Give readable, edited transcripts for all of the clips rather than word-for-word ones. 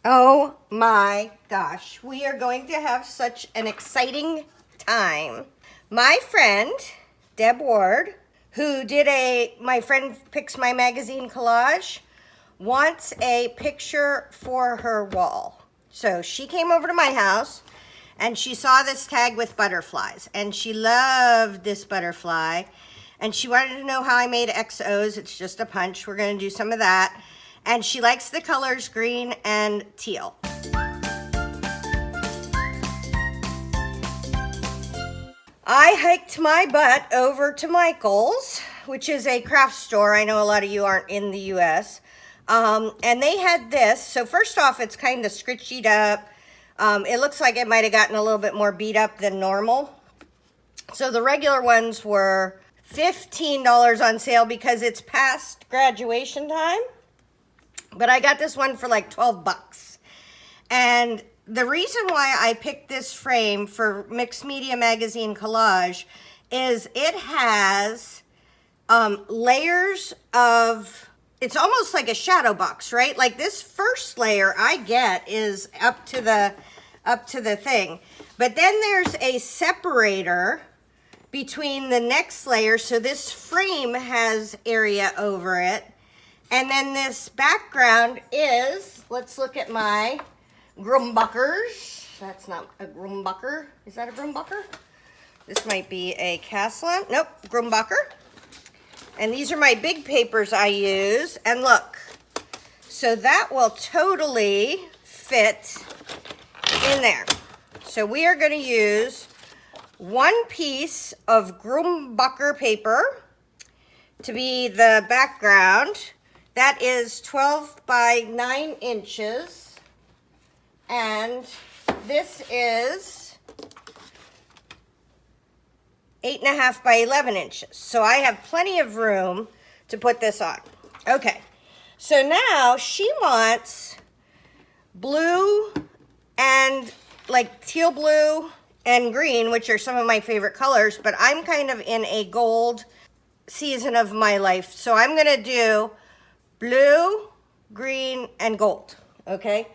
Oh my gosh, we are going to have such an exciting time. My friend, Deb Ward, who did My Friend Picks My Magazine collage, wants a picture for her wall. So she came over to my house and she saw this tag with butterflies and she loved this butterfly and she wanted to know how I made XOs. It's just a punch. We're going to do some of that. And she likes the colors green and teal. I hiked my butt over to Michael's, which is a craft store. I know a lot of you aren't in the US. And they had this. So first off, it's kind of scritched up. It looks like it might have gotten a little bit more beat up than normal. So the regular ones were $15 on sale because it's past graduation time. But I got this one for like 12 bucks. And the reason why I picked this frame for Mixed Media Magazine Collage is it has layers of, it's almost like a shadow box, right? Like this first layer I get is up to the thing. But then there's a separator between the next layer. So this frame has area over it. And then this background is, let's look at my grumbuckers. That's not a grumbucker. Is that a grumbucker? This might be a Castellan. Nope, grumbucker. And these are my big papers I use. And look, so that will totally fit in there. So we are going to use one piece of grumbucker paper to be the background. That is 12 by 9 inches. And this is 8.5 by 11 inches. So I have plenty of room to put this on. Okay, so now she wants blue and like teal blue and green, which are some of my favorite colors, but I'm kind of in a gold season of my life. So I'm gonna do blue, green, and gold, okay?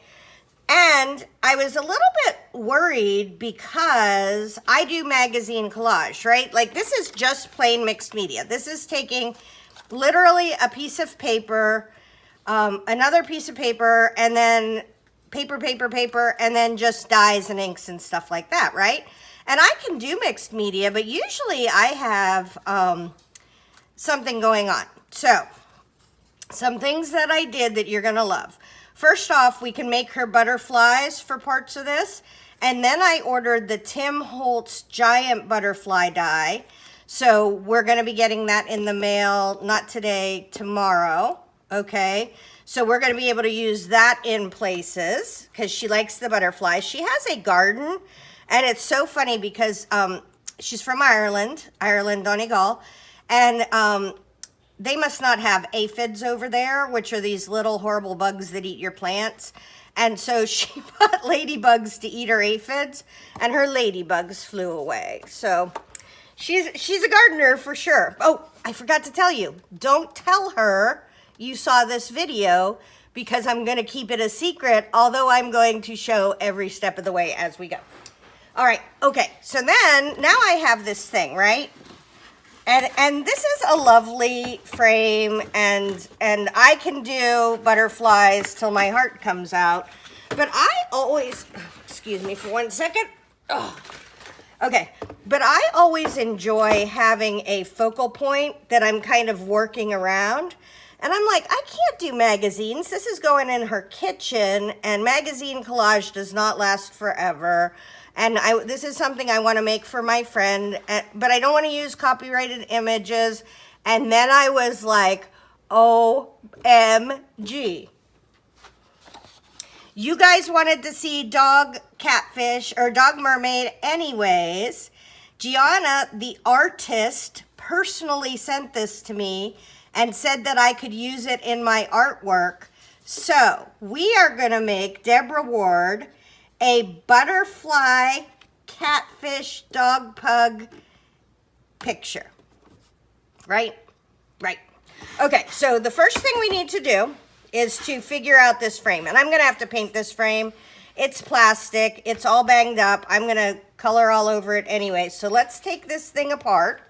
And I was a little bit worried because I do magazine collage, right? Like this is just plain mixed media. This is taking literally a piece of paper, another piece of paper, and then paper, and then just dyes and inks and stuff like that, right? And I can do mixed media, but usually I have something going on. So, some things that I did that you're gonna love. First off, we can make her butterflies for parts of this. And then I ordered the Tim Holtz giant butterfly die. So we're gonna be getting that in the mail, not today, tomorrow, okay? So we're gonna be able to use that in places because she likes the butterflies. She has a garden and it's so funny because she's from Ireland, Donegal, and they must not have aphids over there, which are these little horrible bugs that eat your plants. And so she bought ladybugs to eat her aphids, and her ladybugs flew away. So she's a gardener for sure. Oh, I forgot to tell you, don't tell her you saw this video because I'm going to keep it a secret, although I'm going to show every step of the way as we go. All right, okay, so then now I have this thing, right? And this is a lovely frame, and I can do butterflies till my heart comes out. But I always, excuse me for 1 second. Oh, okay, but I always enjoy having a focal point that I'm kind of working around. And I'm like, I can't do magazines. This is going in her kitchen, and magazine collage does not last forever. And this is something I want to make for my friend, but I don't want to use copyrighted images. And then I was like, OMG. You guys wanted to see dog catfish or dog mermaid anyways. Gianna, the artist, personally sent this to me and said that I could use it in my artwork. So we are going to make Deborah Ward a butterfly catfish dog pug picture. Right? Right. Okay, so the first thing we need to do is to figure out this frame. And I'm going to have to paint this frame. It's plastic. It's all banged up. I'm going to color all over it anyway. So let's take this thing apart.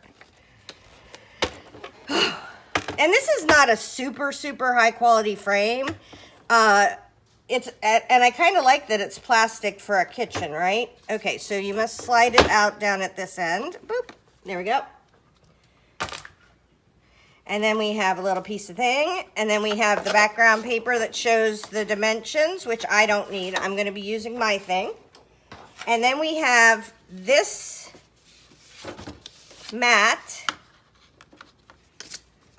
And this is not a super, super high quality frame. And I kind of like that it's plastic for a kitchen, right? Okay, so you must slide it out down at this end. Boop. There we go. And then we have a little piece of thing. And then we have the background paper that shows the dimensions, which I don't need. I'm going to be using my thing. And then we have this mat.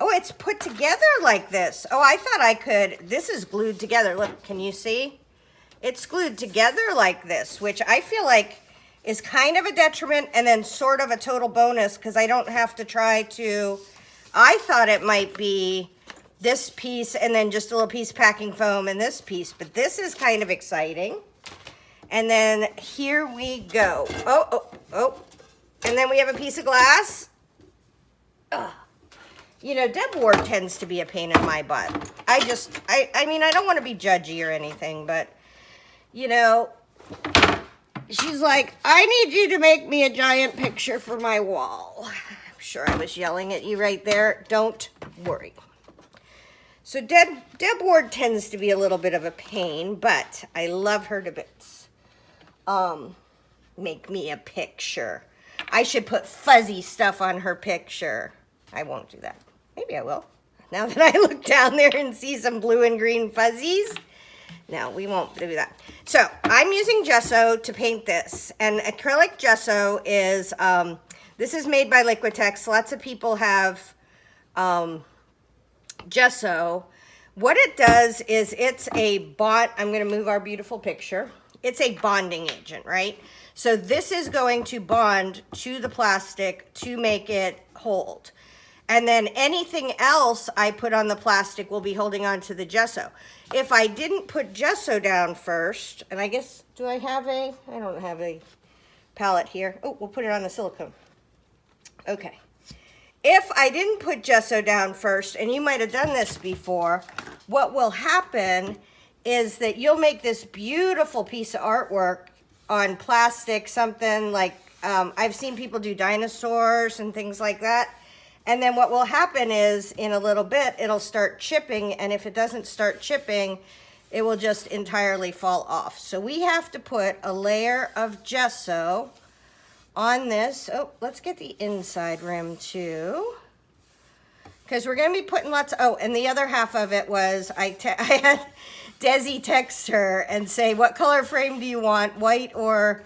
Oh, it's put together like this. Oh, I thought I could. This is glued together. Look, can you see? It's glued together like this, which I feel like is kind of a detriment and then sort of a total bonus because I don't have to try to... I thought it might be this piece and then just a little piece of packing foam and this piece, but this is kind of exciting. And then here we go. Oh. And then we have a piece of glass. Ugh. You know, Deb Ward tends to be a pain in my butt. I mean, I don't want to be judgy or anything, but, you know, she's like, I need you to make me a giant picture for my wall. I'm sure I was yelling at you right there. Don't worry. So Deb Ward tends to be a little bit of a pain, but I love her to bits. Make me a picture. I should put fuzzy stuff on her picture. I won't do that. Maybe I will. Now that I look down there and see some blue and green fuzzies. No, we won't do that. So I'm using gesso to paint this. And acrylic gesso is, this is made by Liquitex. Lots of people have gesso. What it does is it's a bond. I'm going to move our beautiful picture. It's a bonding agent, right? So this is going to bond to the plastic to make it hold. And then anything else I put on the plastic will be holding on to the gesso. If I didn't put gesso down first, and I guess, I don't have a palette here. Oh, we'll put it on the silicone. Okay. If I didn't put gesso down first, and you might have done this before, what will happen is that you'll make this beautiful piece of artwork on plastic, something like, I've seen people do dinosaurs and things like that. And then what will happen is in a little bit, it'll start chipping. And if it doesn't start chipping, it will just entirely fall off. So we have to put a layer of gesso on this. Oh, let's get the inside rim too. Because we're going to be putting lots of, oh, and the other half of it was, I had Desi text her and say, what color frame do you want, white or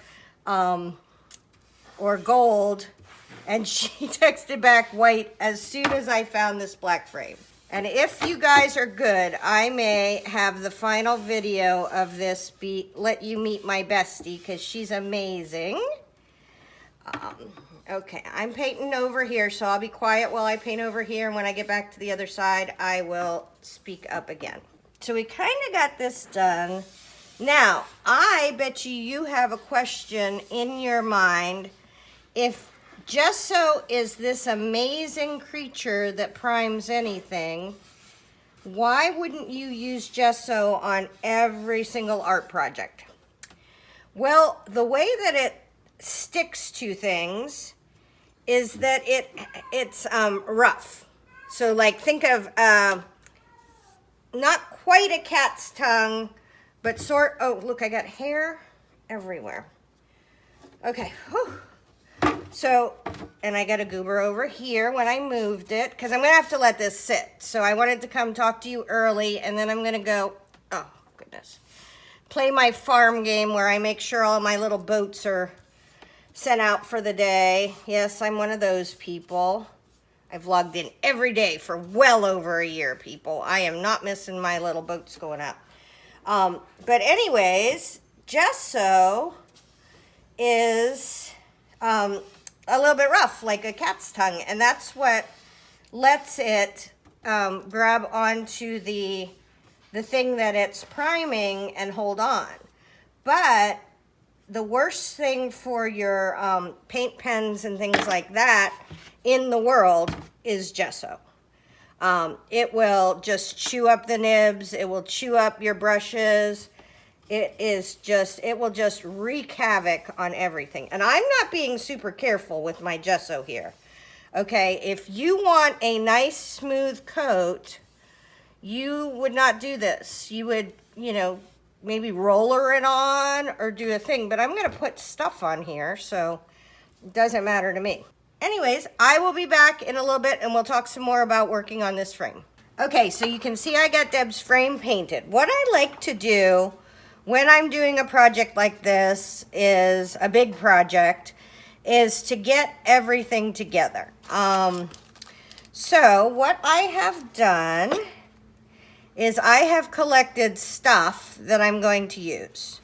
gold? And she texted back white as soon as I found this black frame. And if you guys are good, I may have the final video of this let you meet my bestie because she's amazing. Okay, I'm painting over here, so I'll be quiet while I paint over here. And when I get back to the other side, I will speak up again. So we kind of got this done. Now, I bet you have a question in your mind. If gesso is this amazing creature that primes anything, why wouldn't you use gesso on every single art project? Well, the way that it sticks to things is that it's rough. So like think of not quite a cat's tongue, but oh look, I got hair everywhere. Okay, whew. So, and I got a goober over here when I moved it, because I'm going to have to let this sit. So I wanted to come talk to you early, and then I'm going to go, oh, goodness, play my farm game where I make sure all my little boats are sent out for the day. Yes, I'm one of those people. I've logged in every day for well over a year, people. I am not missing my little boats going out. But anyways, gesso is a little bit rough, like a cat's tongue, and that's what lets it grab onto the thing that it's priming and hold on. But the worst thing for your paint pens and things like that in the world is gesso. It will just chew up the nibs. It will chew up your brushes. It will just wreak havoc on everything. And I'm not being super careful with my gesso here. Okay, if you want a nice smooth coat, you would not do this. You would, you know, maybe roller it on or do a thing, but I'm gonna put stuff on here, so it doesn't matter to me. Anyways, I will be back in a little bit and we'll talk some more about working on this frame. Okay, so you can see I got Deb's frame painted. What I like to do when I'm doing a project like this, is a big project, is to get everything together. So what I have done is I have collected stuff that I'm going to use.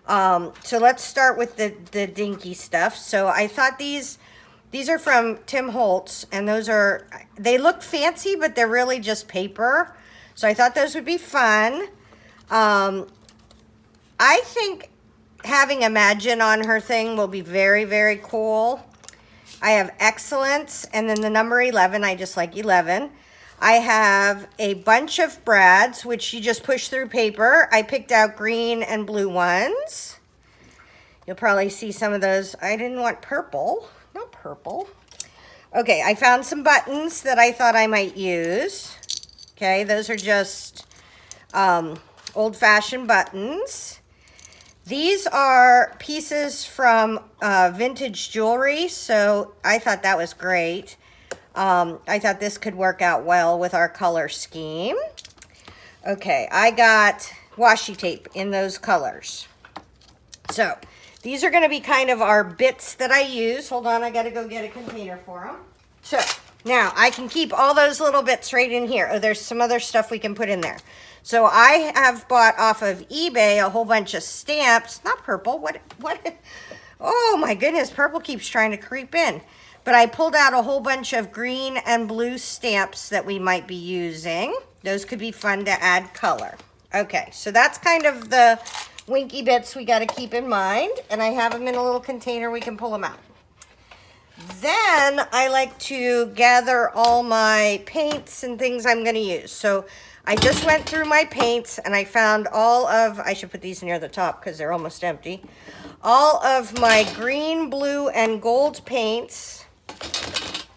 So let's start with the dinky stuff. So I thought these are from Tim Holtz, and they look fancy, but they're really just paper. So I thought those would be fun. I think having Imagine on her thing will be very, very cool. I have Excellence, and then the number 11, I just like 11. I have a bunch of brads, which you just push through paper. I picked out green and blue ones. You'll probably see some of those. I didn't want purple, not purple. Okay, I found some buttons that I thought I might use. Okay, those are just old-fashioned buttons. These are pieces from vintage jewelry, so I thought that was great. I thought this could work out well with our color scheme. Okay, I got washi tape in those colors. So these are going to be kind of our bits that I use. Hold on, I got to go get a container for them. So now I can keep all those little bits right in here. Oh, there's some other stuff we can put in there. So I have bought off of eBay a whole bunch of stamps. Not purple. What? Oh my goodness, purple keeps trying to creep in. But I pulled out a whole bunch of green and blue stamps that we might be using. Those could be fun to add color. Okay, so that's kind of the winky bits we got to keep in mind. And I have them in a little container. We can pull them out. Then I like to gather all my paints and things I'm going to use. So I just went through my paints and I found all of, I should put these near the top because they're almost empty, all of my green, blue, and gold paints,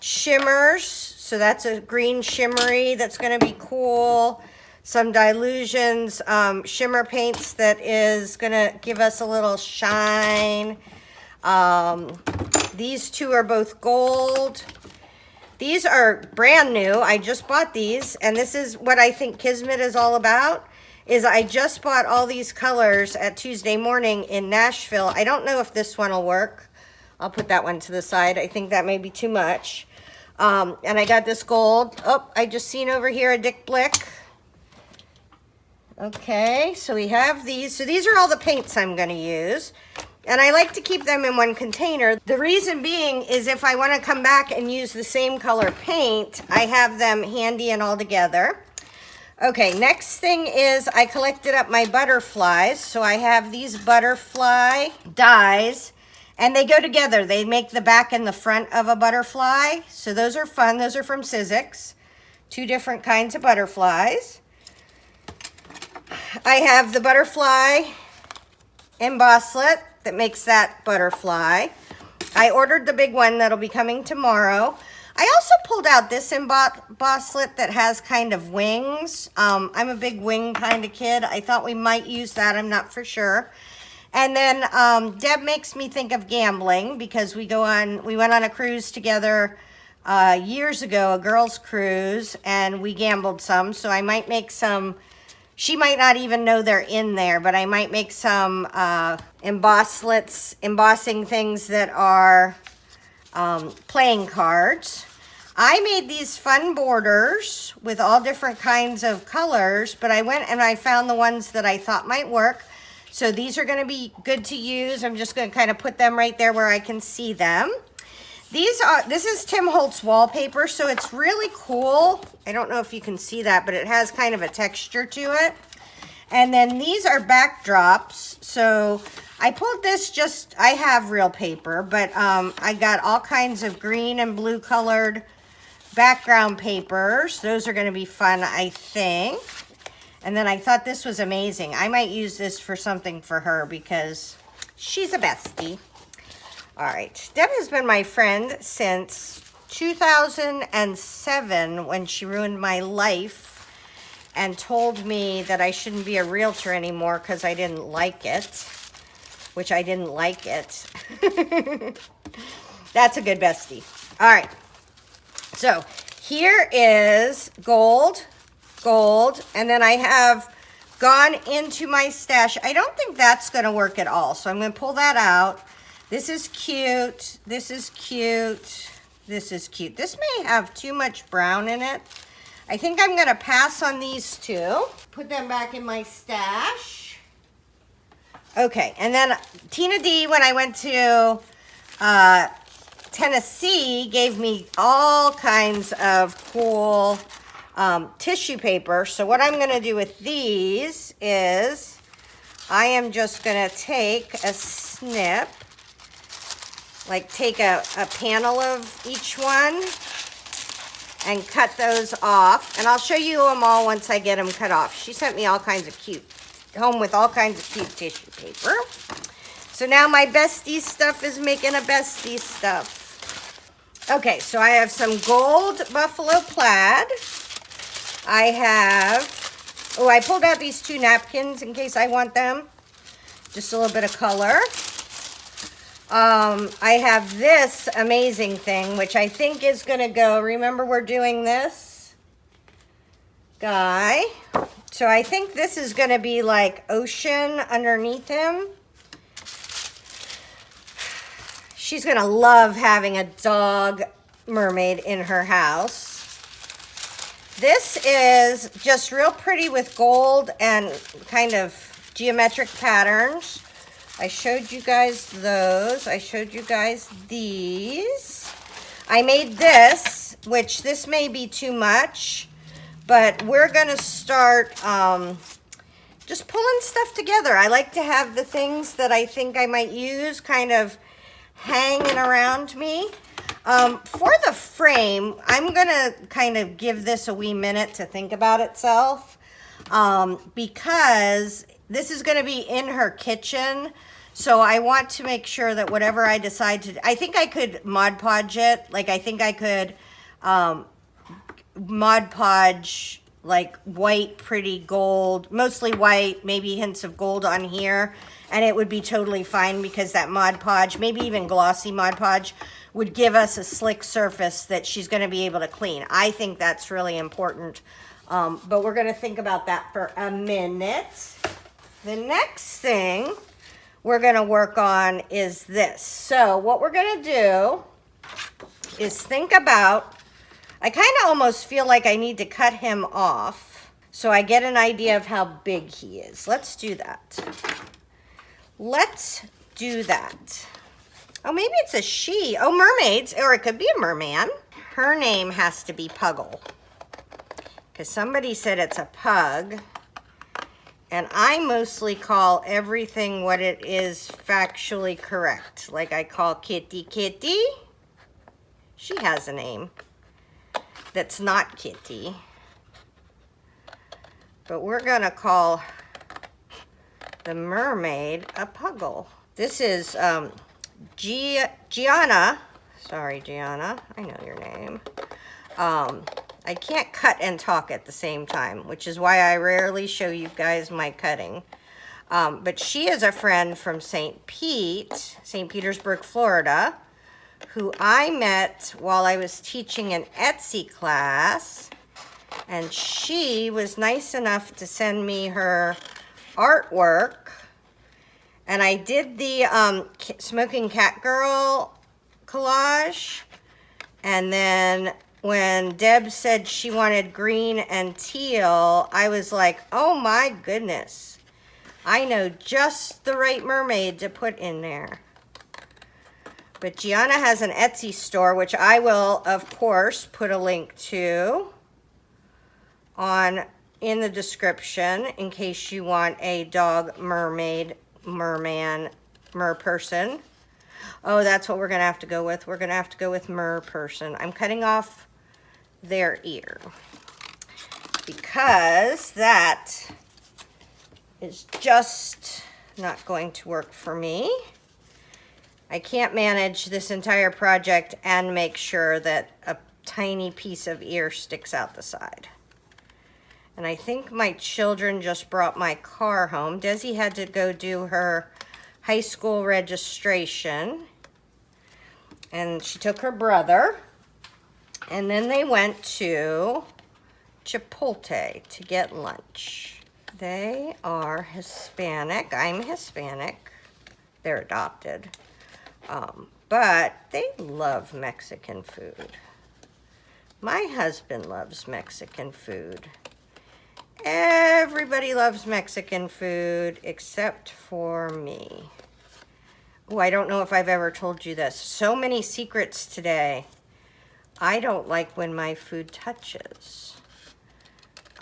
shimmers, so that's a green shimmery that's going to be cool, some Dilutions, shimmer paints that is going to give us a little shine. These two are both gold. These are brand new. I just bought these, and this is what I think Kismet is all about, is I just bought all these colors at Tuesday morning in Nashville. I don't know if this one will work. I'll put that one to the side. I think that may be too much. And I got this gold. Oh, I just seen over here a Dick Blick. Okay, so we have these. So these are all the paints I'm going to use. And I like to keep them in one container. The reason being is if I want to come back and use the same color paint, I have them handy and all together. Okay, next thing is I collected up my butterflies. So I have these butterfly dies, and they go together. They make the back and the front of a butterfly. So those are fun. Those are from Sizzix. Two different kinds of butterflies. I have the butterfly embosslet that makes that butterfly. I ordered the big one that'll be coming tomorrow. I also pulled out this embosslet that has kind of wings. I'm a big wing kind of kid. I thought we might use that. I'm not for sure. And then Deb makes me think of gambling because we went on a cruise together years ago, a girls' cruise, and we gambled some. So I might make some. She might not even know they're in there, but I might make some embossing things that are playing cards. I made these fun borders with all different kinds of colors, but I went and I found the ones that I thought might work. So these are going to be good to use. I'm just going to kind of put them right there where I can see them. This is Tim Holtz wallpaper, so it's really cool. I don't know if you can see that, but it has kind of a texture to it. And then these are backdrops. So I pulled this I have real paper, but I got all kinds of green and blue colored background papers. Those are going to be fun, I think. And then I thought this was amazing. I might use this for something for her because she's a bestie. All right. Deb has been my friend since 2007 when she ruined my life and told me that I shouldn't be a realtor anymore because I didn't like it, which I didn't like it. That's a good bestie. All right. So here is gold, and then I have gone into my stash. I don't think that's going to work at all, so I'm going to pull that out. This is cute. This is cute. This is cute. This may have too much brown in it. I think I'm going to pass on these two. Put them back in my stash. Okay, and then Tina D, when I went to Tennessee, gave me all kinds of cool tissue paper. So what I'm going to do with these is I am just going to take a snip, like take a panel of each one and cut those off. And I'll show you them all once I get them cut off. She sent me all kinds of cute, home with all kinds of cute tissue paper. So now my bestie stuff is making a bestie stuff. Okay, so I have some gold buffalo plaid. I have, oh, I pulled out these two napkins in case I want them. Just a little bit of color. I have this amazing thing, which I think is going to go, remember we're doing this guy. So I think this is going to be like ocean underneath him. She's going to love having a dog mermaid in her house. This is just real pretty with gold and kind of geometric patterns. I showed you guys those. I showed you guys these. I made this, which this may be too much, but we're going to start just pulling stuff together. I like to have the things that I think I might use kind of hanging around me. For the frame, I'm going to kind of give this a wee minute to think about itself because this is going to be in her kitchen. So I want to make sure that whatever I decide to, I think I could Mod Podge it. Like I think I could Mod Podge like white, pretty gold, mostly white, maybe hints of gold on here. And it would be totally fine because that Mod Podge, maybe even glossy Mod Podge, would give us a slick surface that she's going to be able to clean. I think that's really important. But we're going to think about that for a minute. The next thing we're going to work on is this. So what we're going to do is think about, I kind of almost feel like I need to cut him off so I get an idea of how big he is. Let's do that. Let's do that. Oh, maybe it's a she. Oh, mermaids, or it could be a merman. Her name has to be Puggle because somebody said it's a pug. And I mostly call everything what it is factually correct. Like I call Kitty Kitty. She has a name that's not Kitty. But we're going to call the mermaid a Puggle. This is Gianna. Sorry, Gianna. I know your name. I can't cut and talk at the same time, which is why I rarely show you guys my cutting. But she is a friend from St. Petersburg, Florida, who I met while I was teaching an Etsy class. And she was nice enough to send me her artwork. And I did the Smoking Cat Girl collage. And then when Deb said she wanted green and teal, I was like, oh my goodness. I know just the right mermaid to put in there. But Gianna has an Etsy store, which I will, of course, put a link to in the description in case you want a dog mermaid, merman, merperson. Oh, that's what we're going to have to go with. We're going to have to go with merperson. I'm cutting off their ear, because that is just not going to work for me. I can't manage this entire project and make sure that a tiny piece of ear sticks out the side. And I think my children just brought my car home. Desi had to go do her high school registration, and she took her brother, and then they went to Chipotle to get lunch. They are Hispanic. I'm Hispanic. They're adopted. But they love Mexican food. My husband loves Mexican food. Everybody loves Mexican food except for me. Oh, I don't know if I've ever told you this. So many secrets today. I don't like when my food touches.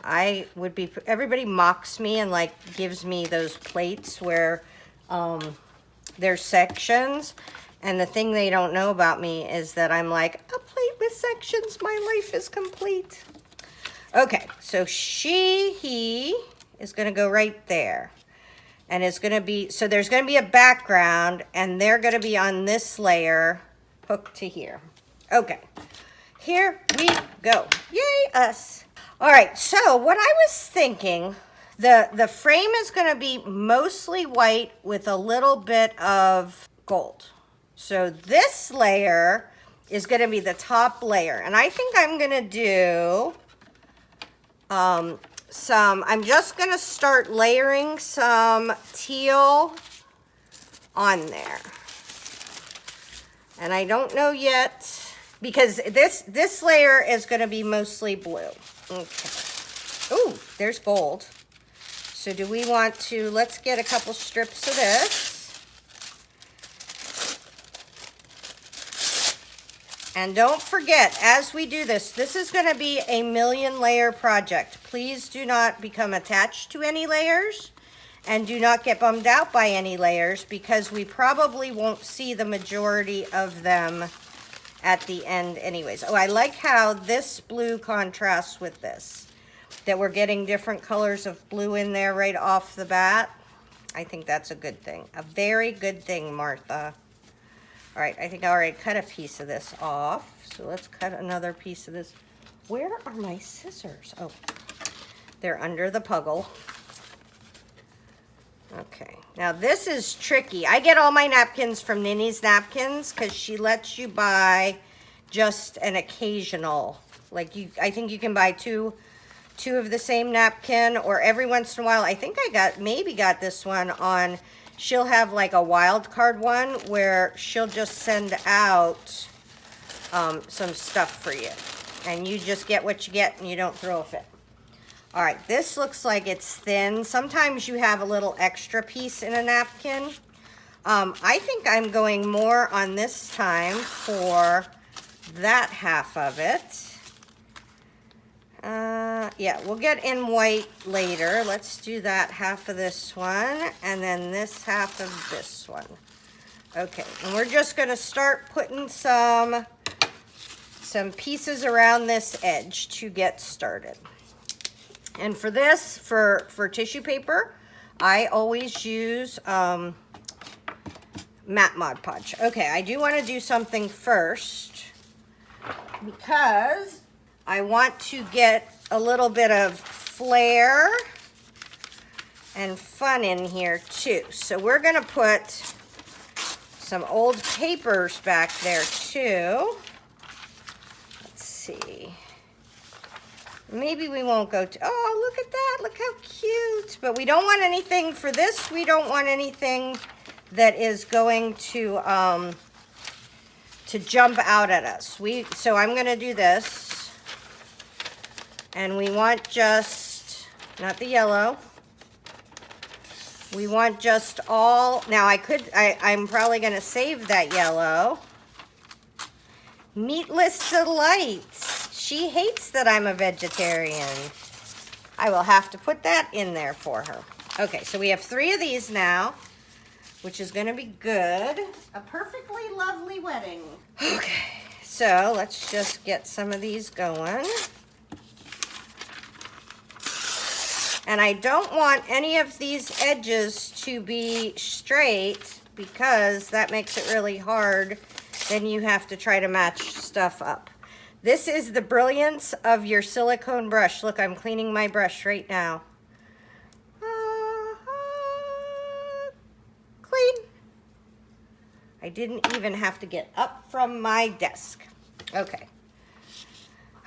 Everybody mocks me and like gives me those plates where there's sections. And the thing they don't know about me is that I'm like, a plate with sections, my life is complete. Okay, so he is gonna go right there. And it's gonna be, so there's gonna be a background, and they're gonna be on this layer hooked to here. Okay, here we go. Yay, us. All right, so what I was thinking, the frame is gonna be mostly white with a little bit of gold. So this layer is gonna be the top layer. And I think I'm gonna do I'm just gonna start layering some teal on there. And I don't know yet, because this layer is gonna be mostly blue. Okay. Ooh, there's gold. So do we want to, let's get a couple strips of this. And don't forget, as we do this, this is going to be a 1,000,000 layer project. Please do not become attached to any layers, and do not get bummed out by any layers, because we probably won't see the majority of them at the end anyways. Oh, I like how this blue contrasts with this, that we're getting different colors of blue in there right off the bat. I think that's a good thing. A very good thing, Martha. All right, I think I already cut a piece of this off. So let's cut another piece of this. Where are my scissors? Oh, they're under the puggle. Okay, now this is tricky. I get all my napkins from Nini's Napkins because she lets you buy just an occasional. Like I think you can buy two of the same napkin, or every once in a while. I think I maybe got this one on. She'll have like a wild card one where she'll just send out some stuff for you. And you just get what you get and you don't throw a fit. All right, this looks like it's thin. Sometimes you have a little extra piece in a napkin. I think I'm going more on this time for that half of it. Yeah, we'll get in white later. Let's do that half of this one, and then this half of this one. Okay, and we're just gonna start putting some pieces around this edge to get started. And for this, for tissue paper, I always use matte Mod Podge. Okay, I do want to do something first, because I want to get a little bit of flair and fun in here too. So we're gonna put some old papers back there too. Let's see. Maybe we won't go to, oh, look at that, look how cute. But we don't want anything for this. We don't want anything that is going to jump out at us. So I'm gonna do this. And we want just, not the yellow. We want just all, now I'm probably gonna save that yellow. Meatless Delights. She hates that I'm a vegetarian. I will have to put that in there for her. Okay, so we have 3 of these now, which is gonna be good. A perfectly lovely wedding. Okay, So let's just get some of these going. And I don't want any of these edges to be straight because that makes it really hard. Then you have to try to match stuff up. This is the brilliance of your silicone brush. Look, I'm cleaning my brush right now. Clean. I didn't even have to get up from my desk. Okay.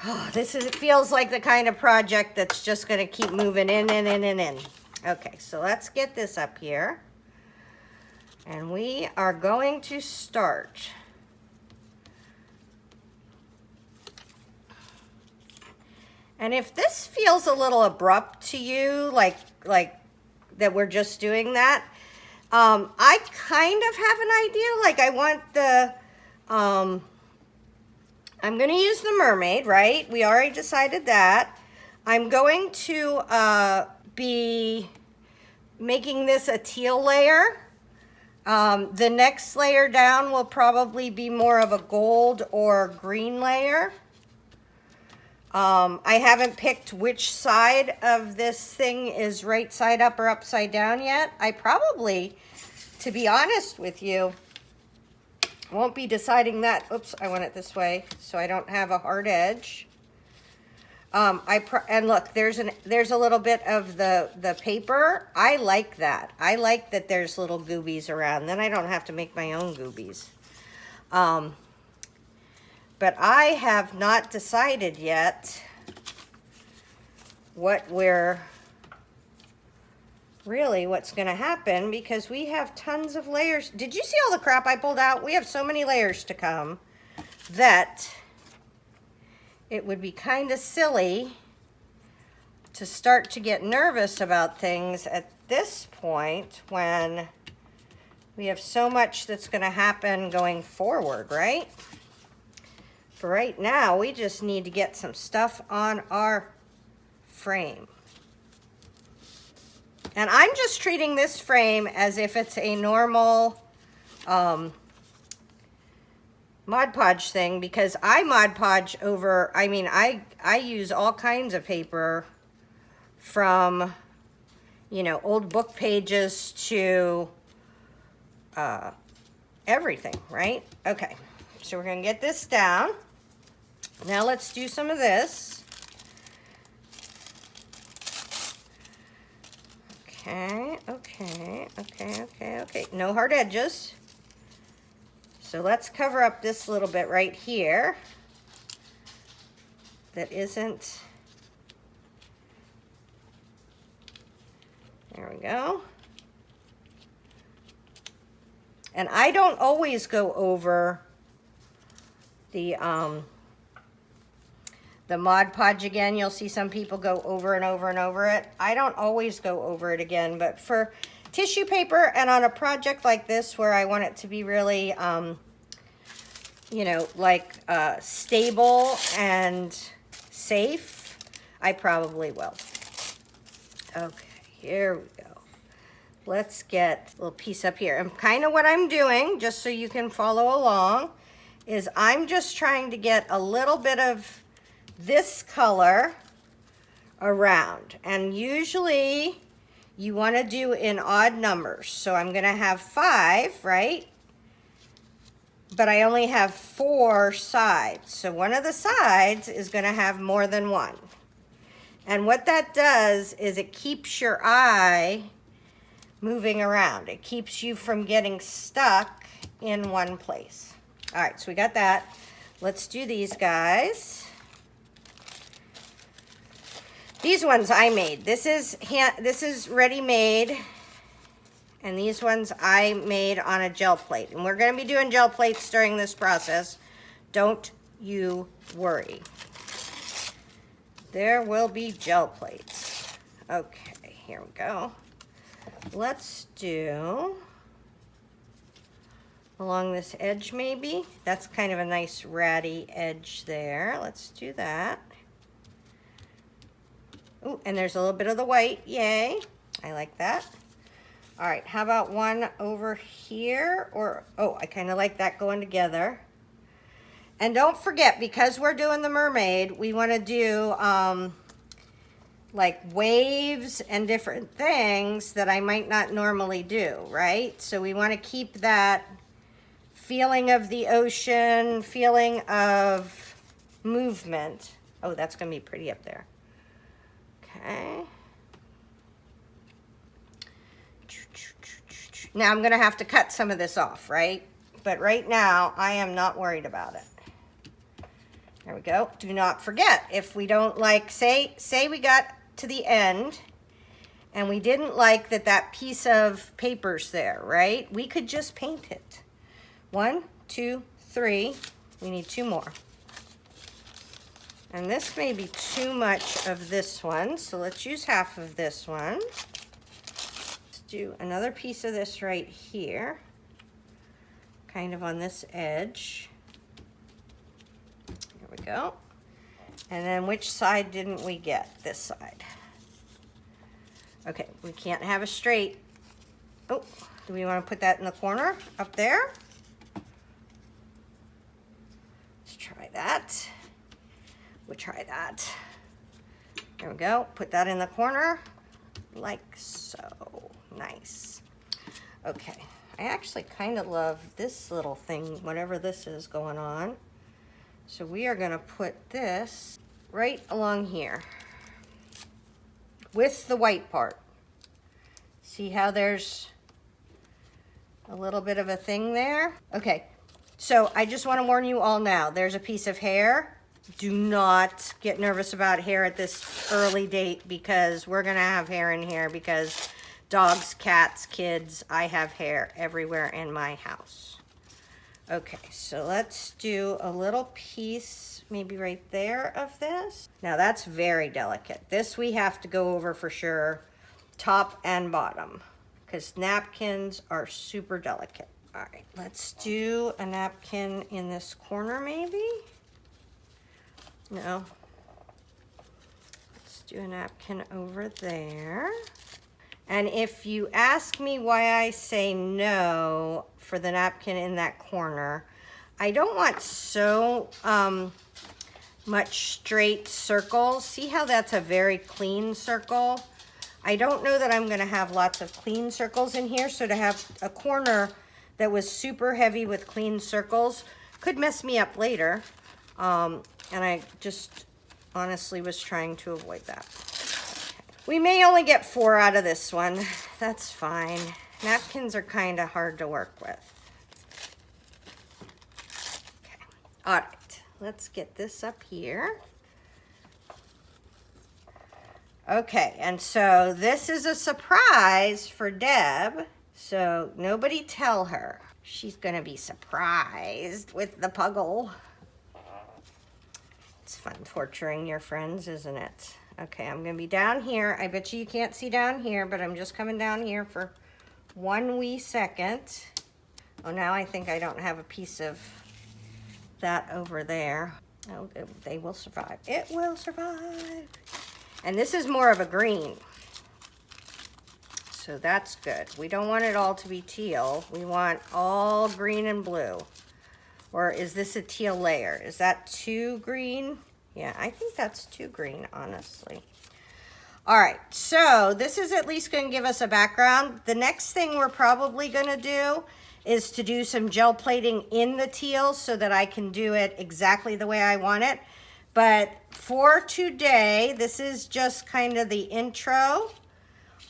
Oh, it feels like the kind of project that's just going to keep moving in and in and in. Okay, so let's get this up here. And we are going to start. And if this feels a little abrupt to you, like that we're just doing that, I kind of have an idea. Like I want the, I'm going to use the Mermaid, right? We already decided that. I'm going to be making this a teal layer. The next layer down will probably be more of a gold or green layer. I haven't picked which side of this thing is right side up or upside down yet. I probably, to be honest with you, won't be deciding that. Oops, I want it this way so I don't have a hard edge. And look, there's a little bit of the paper. I like that. I like that there's little goobies around. Then I don't have to make my own goobies. But I have not decided yet what's going to happen because we have tons of layers. Did you see all the crap I pulled out? We have so many layers to come that it would be kind of silly to start to get nervous about things at this point when we have so much that's going to happen going forward, right? For right now, we just need to get some stuff on our frame. And I'm just treating this frame as if it's a normal Mod Podge thing because I Mod Podge over, I mean, I use all kinds of paper from, you know, old book pages to everything, right? Okay, so we're going to get this down. Now let's do some of this. Okay. No hard edges. So let's cover up this little bit right here that isn't. There we go. And I don't always go over the Mod Podge again. You'll see some people go over and over and over it. I don't always go over it again, but for tissue paper and on a project like this where I want it to be really, you know, like stable and safe, I probably will. Okay, here we go. Let's get a little piece up here. And kind of what I'm doing, just so you can follow along, is I'm just trying to get a little bit of this color around, and usually you want to do in odd numbers. So I'm going to have 5, right? But I only have 4 sides. So one of the sides is going to have more than one. And what that does is it keeps your eye moving around. It keeps you from getting stuck in one place. All right, so we got that. Let's do these guys. These ones I made. This is ready-made, and these ones I made on a gel plate. And we're going to be doing gel plates during this process. Don't you worry. There will be gel plates. Okay, here we go. Let's do along this edge maybe. That's kind of a nice ratty edge there. Let's do that. Ooh, and there's a little bit of the white, yay. I like that. All right, how about one over here? Or, oh, I kind of like that going together. And don't forget, because we're doing the mermaid, we want to do like waves and different things that I might not normally do, right? So we want to keep that feeling of the ocean, feeling of movement. Oh, that's going to be pretty up there. Okay. Now I'm going to have to cut some of this off, right? But right now, I am not worried about it. There we go. Do not forget, if we don't like, say we got to the end and we didn't like that piece of paper's there, right? We could just paint it. 1, 2, 3. We need 2 more. And this may be too much of this one, so let's use half of this one. Let's do another piece of this right here, kind of on this edge. There we go. And then which side didn't we get? This side. Okay, we can't have a straight. Oh, do we want to put that in the corner up there? Let's try that. We'll try that. There we go. Put that in the corner like so. Nice. Okay. I actually kind of love this little thing, whatever this is going on. So we are going to put this right along here with the white part. See how there's a little bit of a thing there? Okay. So I just want to warn you all now. There's a piece of hair. Do not get nervous about hair at this early date, because we're going to have hair in here because dogs, cats, kids, I have hair everywhere in my house. Okay, so let's do a little piece, maybe right there of this. Now that's very delicate. This we have to go over for sure, top and bottom, because napkins are super delicate. All right, let's do a napkin in this corner maybe. No. Let's do a napkin over there. And if you ask me why I say no for the napkin in that corner, I don't want so much straight circles. See how that's a very clean circle? I don't know that I'm going to have lots of clean circles in here, so to have a corner that was super heavy with clean circles could mess me up later. And I just honestly was trying to avoid that. Okay. We may only get 4 out of this one. That's fine. Napkins are kind of hard to work with. Okay. All right. Let's get this up here. Okay. And so this is a surprise for Deb. So nobody tell her. She's going to be surprised with the puggle. It's fun torturing your friends, isn't it? Okay, I'm gonna be down here. I bet you can't see down here, but I'm just coming down here for 1 wee second. Oh, now I think I don't have a piece of that over there. Oh, they will survive. It will survive. And this is more of a green. So that's good. We don't want it all to be teal. We want all green and blue. Or is this a teal layer? Is that too green? Yeah, I think that's too green, honestly. All right, so this is at least going to give us a background. The next thing we're probably going to do is to do some gel plating in the teal so that I can do it exactly the way I want it. But for today, this is just kind of the intro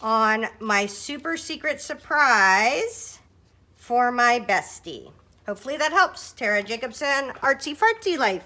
on my super secret surprise for my bestie. Hopefully that helps. Tara Jacobson, Artsy Fartsy Life.